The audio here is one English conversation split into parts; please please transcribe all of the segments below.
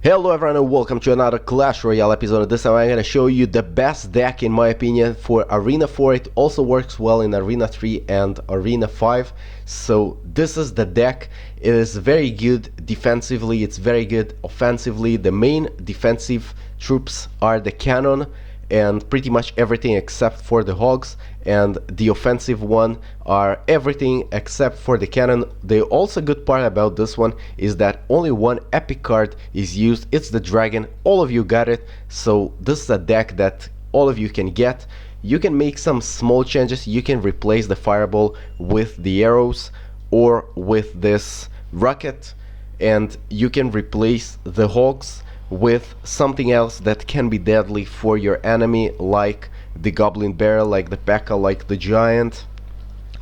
Hello everyone and welcome to another Clash Royale episode. This time I'm going to show you the best deck in my opinion for Arena 4. It also works well in Arena 3 and Arena 5. So this is the deck. It is very good defensively, it's very good offensively. The main defensive troops are the cannon and pretty much everything except for the hogs, and the offensive one are everything except for the cannon. The also good part about this one is that only one epic card is used. It's the dragon. All of you got it, so this is a deck that all of you can get. You can make some small changes. You can replace the fireball with the arrows or with this rocket, and you can replace the hogs with something else that can be deadly for your enemy, like the goblin barrel, like the P.E.K.K.A., like the giant,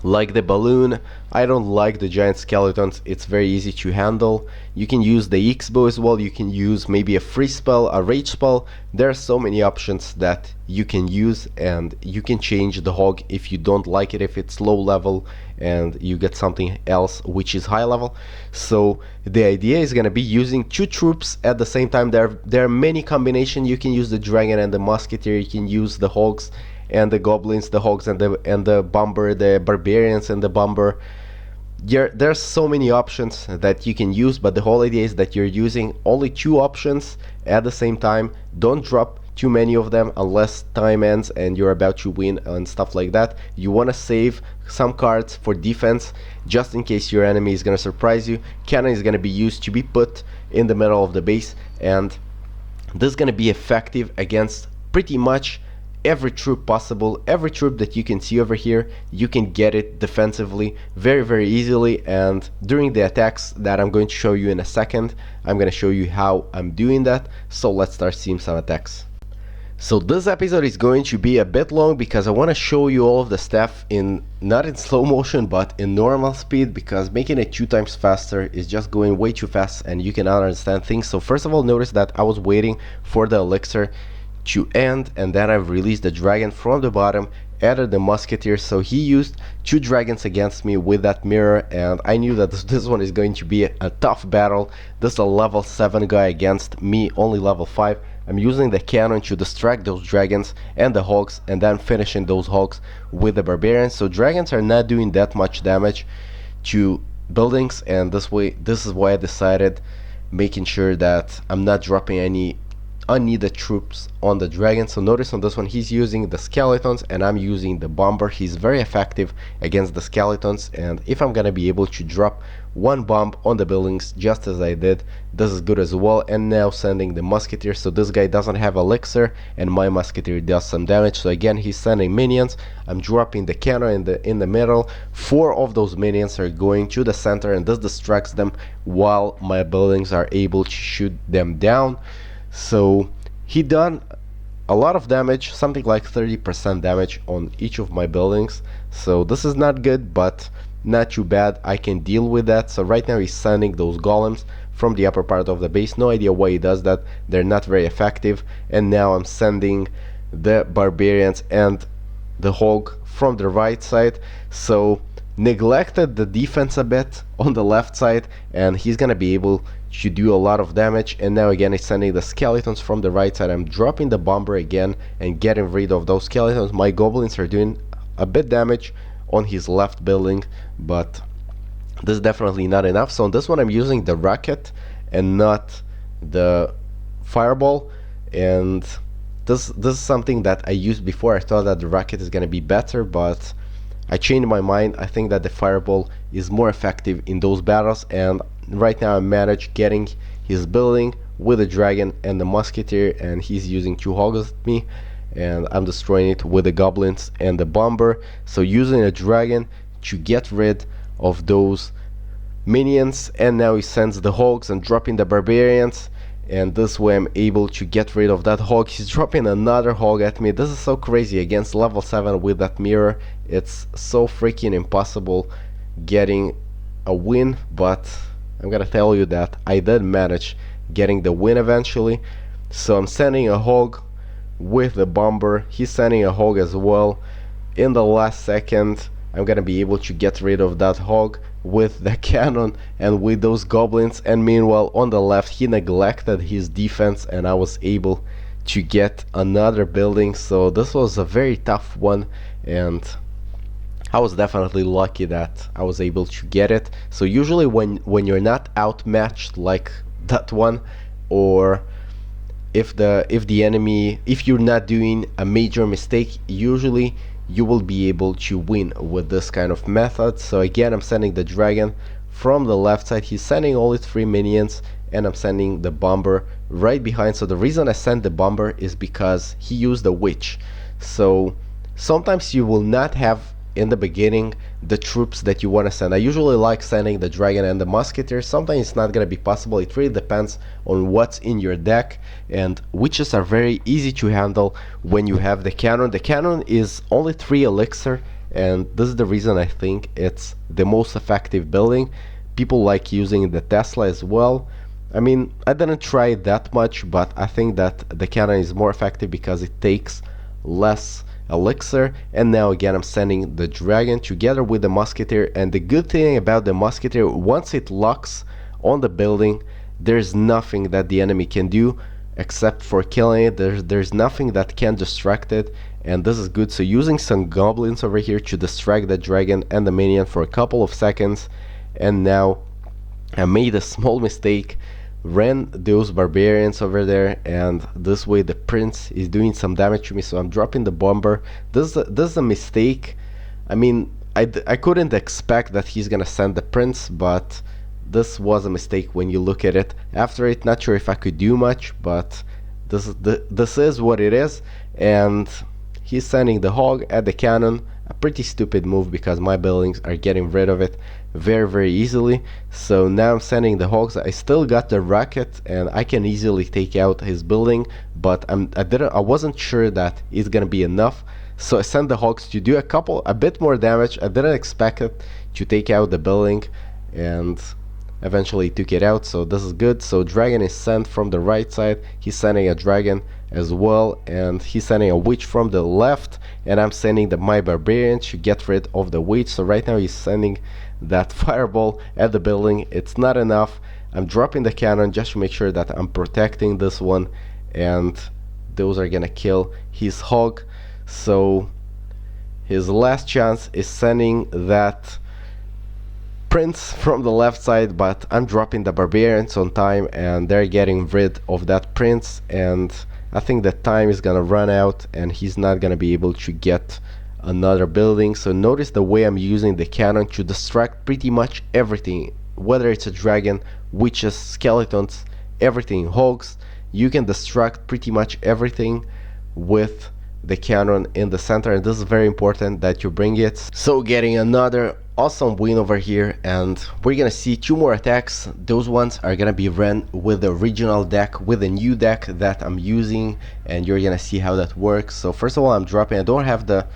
like the balloon. I don't like the giant skeletons, it's very easy to handle. You can use the X-bow as well. You can use maybe a free spell, a rage spell. There are so many options that you can use, and you can change the hog if you don't like it, if it's low level, and you get something else which is high level. So the idea is going to be using two troops at the same time. There are many combinations. You can use the dragon and the musketeer, you can use the hogs and the goblins, the hogs and the bomber, the barbarians and the bomber. There's so many options that you can use, but the whole idea is that you're using only two options at the same time. Don't drop too many of them unless time ends and you're about to win and stuff like that. You want to save some cards for defense just in case your enemy is going to surprise you. Cannon is going to be used to be put in the middle of the base, and this is going to be effective against pretty much every troop possible. Every troop that you can see over here, you can get it defensively very easily. And during the attacks that I'm going to show you in a second, I'm going to show you how I'm doing that. So let's start seeing some attacks. So this episode is going to be a bit long because I want to show you all of the stuff not in slow motion but in normal speed, because making it 2 times faster is just going way too fast and you cannot understand things. So first of all, notice that I was waiting for the elixir to end, and then I've released the dragon from the bottom, added the musketeer. So he used 2 dragons against me with that mirror, and I knew that this one is going to be a tough battle. This is a level 7 guy against me, only level 5. I'm using the cannon to distract those dragons and the hogs, and then finishing those hogs with the barbarians. So dragons are not doing that much damage to buildings, and this is why I decided making sure that I'm not dropping any unneeded troops on the dragon. So notice on this one he's using the skeletons and I'm using the bomber. He's very effective against the skeletons, and if I'm gonna be able to drop one bomb on the buildings just as I did, this is good as well. And now sending the musketeer. So this guy doesn't have elixir and my musketeer does some damage. So again, he's sending minions. I'm dropping the cannon in the middle. 4 of those minions are going to the center, and this distracts them while my buildings are able to shoot them down. So he done a lot of damage, something like 30% damage on each of my buildings. So this is not good, but not too bad. I can deal with that. So right now he's sending those golems from the upper part of the base. No idea why he does that. They're not very effective. And now I'm sending the barbarians and the hog from the right side. So neglected the defense a bit on the left side, and he's gonna be able to do a lot of damage. And now again he's sending the skeletons from the right side. I'm dropping the bomber again and getting rid of those skeletons. My goblins are doing a bit damage on his left building, but this is definitely not enough. So on this one I'm using the rocket and not the fireball, and this is something that I used before. I thought that the rocket is gonna be better, but I changed my mind. I think that the fireball is more effective in those battles, and right now I managed getting his building with the dragon and the musketeer, and he's using 2 hogs at me, and I'm destroying it with the goblins and the bomber. So using a dragon to get rid of those minions, and now he sends the hogs and dropping the barbarians, and this way I'm able to get rid of that hog. He's dropping another hog at me. This is so crazy against level 7 with that mirror. It's so freaking impossible getting a win, but I'm gonna tell you that I did manage getting the win eventually. So I'm sending a hog with the bomber. He's sending a hog as well. In the last second I'm gonna be able to get rid of that hog. with the cannon and with those goblins, and meanwhile on the left he neglected his defense and I was able to get another building. So this was a very tough one, and I was definitely lucky that I was able to get it. So usually when you're not outmatched like that one, or if the enemy, if you're not doing a major mistake, usually you will be able to win with this kind of method. So again, I'm sending the dragon from the left side. He's sending only 3 minions, and I'm sending the bomber right behind. So the reason I sent the bomber is because he used the witch. So sometimes you will not have in the beginning the troops that you want to send. I usually like sending the dragon and the musketeer. Sometimes it's not going to be possible. It really depends on what's in your deck, and witches are very easy to handle when you have the cannon. The cannon is only 3 elixir, and this is the reason I think it's the most effective building. People like using the Tesla as well. I mean, I didn't try it that much, but I think that the cannon is more effective because it takes less elixir. And now again I'm sending the dragon together with the musketeer, and the good thing about the musketeer, once it locks on the building, there's nothing that the enemy can do except for killing it. There's nothing that can distract it, and this is good. So using some goblins over here to distract the dragon and the minion for a couple of seconds, and now I made a small mistake, ran those barbarians over there, and this way the prince is doing some damage to me, so I'm dropping the bomber. This is a mistake. I mean, I couldn't expect that he's gonna send the prince, but this was a mistake when you look at it. After it, not sure if I could do much, but this is what it is. And he's sending the hog at the cannon, a pretty stupid move because my buildings are getting rid of it very easily. So now I'm sending the hogs. I still got the rocket and I can easily take out his building, but I wasn't sure that it's gonna be enough, so I sent the hogs to do a bit more damage. I didn't expect it to take out the building, and eventually took it out, so this is good. So dragon is sent from the right side, he's sending a dragon as well, and he's sending a witch from the left, and I'm sending my barbarian to get rid of the witch. So right now he's sending that fireball at the building. It's not enough. I'm dropping the cannon just to make sure that I'm protecting this one, and those are gonna kill his hog. So his last chance is sending that prince from the left side, but I'm dropping the barbarians on time and they're getting rid of that prince, and I think that time is gonna run out and he's not gonna be able to get another building. So notice the way I'm using the cannon to distract pretty much everything, whether it's a dragon, witches, skeletons, everything, hogs. You can distract pretty much everything with the cannon in the center, and this is very important that you bring it. So getting another awesome win over here, and we're gonna see 2 more attacks. Those ones are gonna be run with the original deck, with the new deck that I'm using, and you're gonna see how that works. So first of all, I'm dropping, I don't have the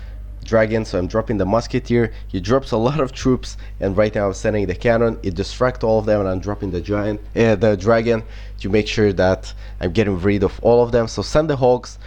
dragon, so I'm dropping the musketeer. He drops a lot of troops, and right now I'm sending the cannon. It distracts all of them, and I'm dropping the dragon to make sure that I'm getting rid of all of them. So send the hogs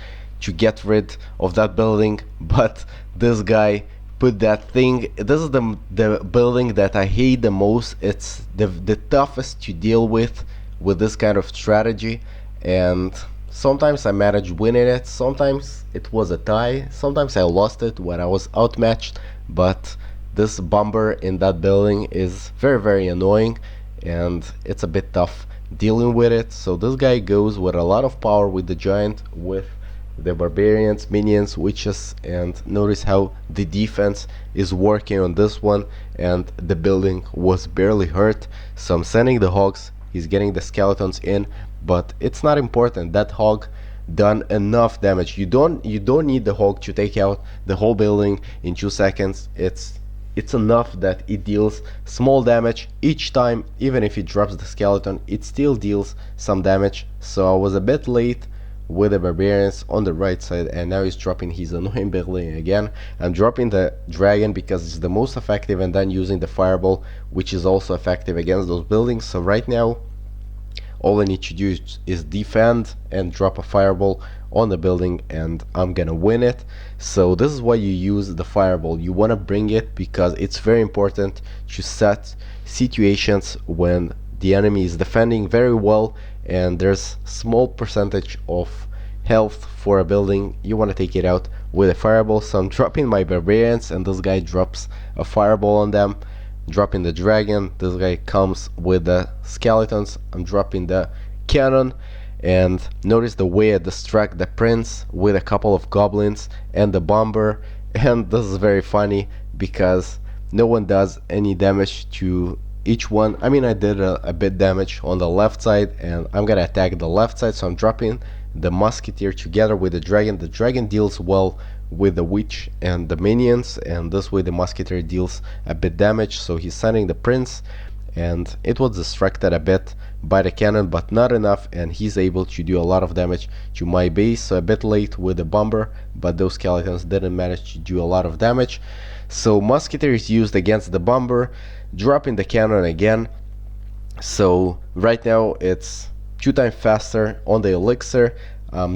to get rid of that building, but this guy put that thing. This is the building that I hate the most. It's the toughest to deal with this kind of strategy, and sometimes I managed winning it, sometimes it was a tie, sometimes I lost it when I was outmatched. But this bomber in that building is very annoying, and it's a bit tough dealing with it. So this guy goes with a lot of power with the giant, with the barbarians, minions, witches, and notice how the defense is working on this one, and the building was barely hurt. So I'm sending the hogs, he's getting the skeletons in, but it's not important. That hog done enough damage. You don't need the hog to take out the whole building in 2 seconds. It's enough that it deals small damage each time. Even if it drops the skeleton, it still deals some damage. So I was a bit late with the barbarians on the right side, and now he's dropping his annoying building again. I'm dropping the dragon because it's the most effective, and then using the fireball, which is also effective against those buildings. So right now All I need to do is defend and drop a fireball on the building, and I'm gonna win it. So this is why you use the fireball. You want to bring it because it's very important to set situations when the enemy is defending very well and there's small percentage of health for a building. You want to take it out with a fireball. So I'm dropping my barbarians, and this guy drops a fireball on them. Dropping the dragon, this guy comes with the skeletons. I'm dropping the cannon, and notice the way I distract the prince with a couple of goblins and the bomber. And this is very funny because no one does any damage to each one. I mean, I did a bit damage on the left side, and I'm gonna attack the left side. So I'm dropping the musketeer together with the dragon. The dragon deals well with the witch and the minions, and this way the musketeer deals a bit damage. So he's sending the prince, and it was distracted a bit by the cannon, but not enough, and he's able to do a lot of damage to my base. So a bit late with the bomber, but those skeletons didn't manage to do a lot of damage. So musketeer is used against the bomber, dropping the cannon again. So right now it's 2 times faster on the elixir.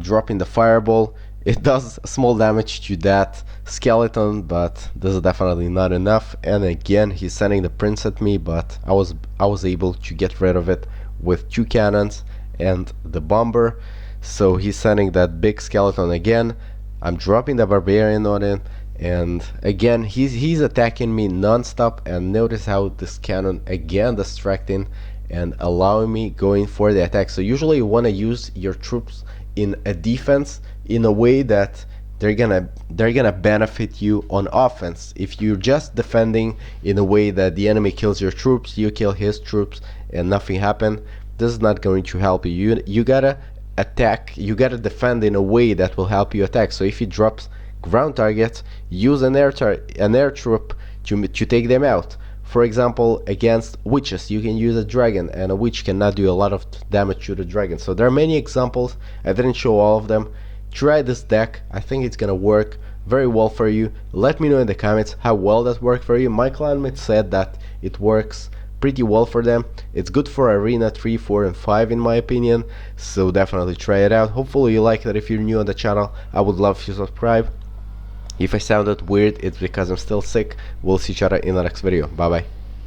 Dropping the fireball. It does small damage to that skeleton, but this is definitely not enough. And again, he's sending the prince at me, but I was able to get rid of it with 2 cannons and the bomber. So he's sending that big skeleton again. I'm dropping the barbarian on it, and again he's attacking me non-stop. And notice how this cannon again distracting and allowing me going for the attack. So usually you want to use your troops in a defense in a way that they're gonna benefit you on offense. If you're just defending in a way that the enemy kills your troops, you kill his troops, and nothing happened, this is not going to help you. You gotta attack, you gotta defend in a way that will help you attack. So if he drops ground targets, use an air troop to take them out. For example, against witches, you can use a dragon, and a witch cannot do a lot of damage to the dragon. So there are many examples. I didn't show all of them. Try this deck. I think it's gonna work very well for you. Let me know in the comments how well that worked for you. My clanmates said that it works pretty well for them. It's good for Arena 3, 4, and 5 in my opinion. So definitely try it out. Hopefully you like it. If you're new on the channel, I would love if you subscribe. If I sounded weird, it's because I'm still sick. We'll see each other in the next video. Bye bye.